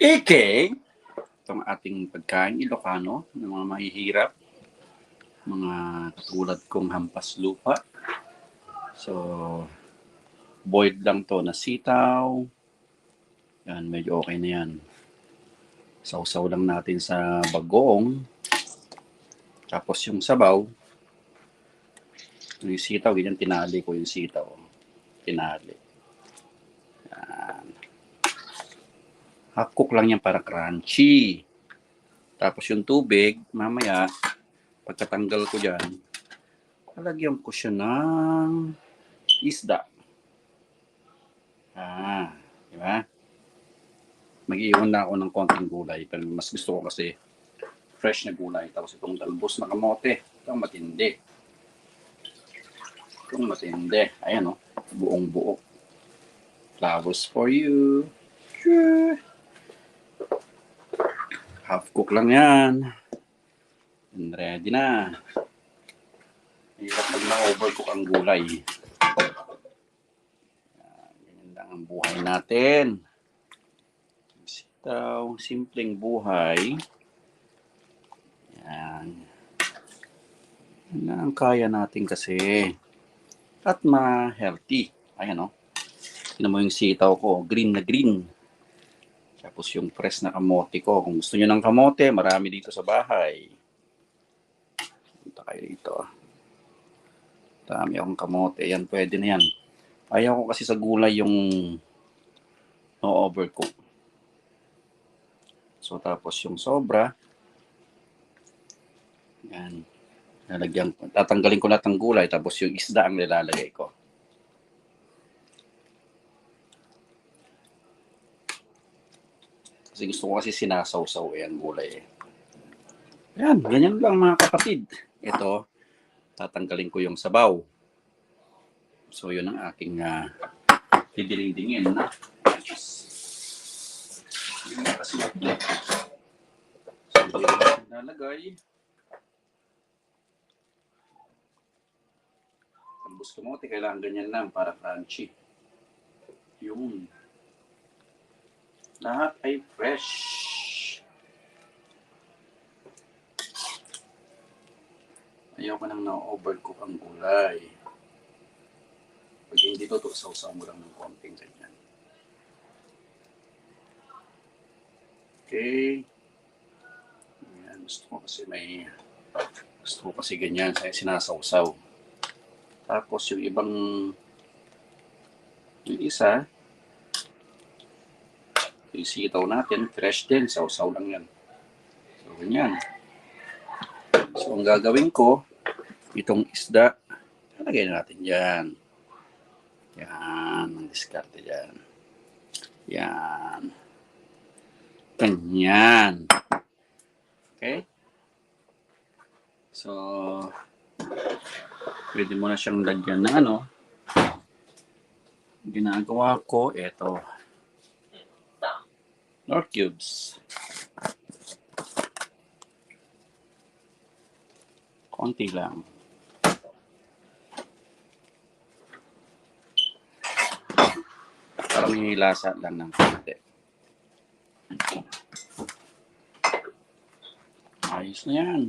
Ike, itong ating pagkain Ilocano ng mga mahihirap, mga katulad kong hampas lupa. So, boiled lang to na sitaw. Yan, medyo okay na yan. Sausaw lang natin sa bagoong. Tapos yung sabaw, yung sitaw, ganyan tinali ko yung sitaw. Tinali. Yan. Half cook lang yan para crunchy. Tapos yung tubig, mamaya, pagkatanggal ko dyan, lalagyan ko siya ng isda. Di ba? Mag-iwan na ako ng konting gulay. Pero mas gusto ko kasi fresh na gulay. Tapos itong talbos na kamote. Itong matindi. Itong matindi. Ayan o. Buong buo. Flowers for you. Sure. Half cook lang yan. And ready na. Hirap pag na-overcook ang gulay. Ganyan lang ang buhay natin. Sitaw, simpleng buhay. Yan. Yan na ang kaya natin kasi. At ma-healthy. Ayan o. Tignan mo yung sitaw ko. Green na green. Tapos yung fresh na kamote ko. Kung gusto nyo ng kamote, marami dito sa bahay. Punta kayo dito. Dami akong kamote. Yan, pwede na yan. Ayaw ko kasi sa gulay yung no-overcook. So, tapos yung sobra. Yan. Tatanggalin ko lahat ng gulay. Tapos yung isda ang nilalagay ko. Kasi gusto ko kasi sinasawsaw yan gulay. Yan, ganyan lang mga kapatid. Ito, tatanggalin ko yung sabaw. So, yun ang aking didilidingin na. Yun na kasi yung so, yun ang nalagay. Tambos kamote, kailangan ganyan lang para crunchy. Yung lahat ay fresh. Ayaw ko nang na-overcook ang gulay. Pag hindi to, sausaw mo lang ng konting ganyan. Okay. Ayan, gusto ko kasi ganyan, sinasawsaw. Tapos yung yung isa, yung sitaw natin, fresh din, sausaw lang yan. So, ganyan. So, ang gagawin ko, itong isda, lalagay natin dyan. Yan, ang diskarte dyan. Yan. Ganyan. Okay? So, pwede mo na siyang lagyan ng ano. Ginagawa ko, ito. Nor cubes. Konti lang. Parang hinilasa lang ng konti. Ayos na yan.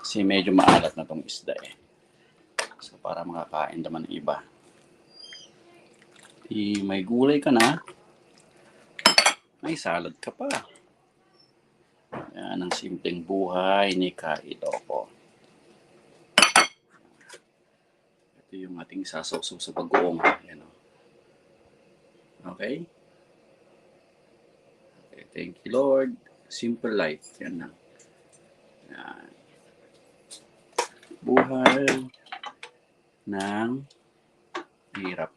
Kasi medyo maalat na tong isda eh. So, para makakain naman ng iba. May gulay ka na. May salad ka pa. Yan ang simpleng buhay ni Ka-Iloko. Ito yung ating sasawsaw sa bagoong. Yan, okay? Okay? Thank you, Lord. Simple life. Yan lang. Yan. Buhay ng hirap.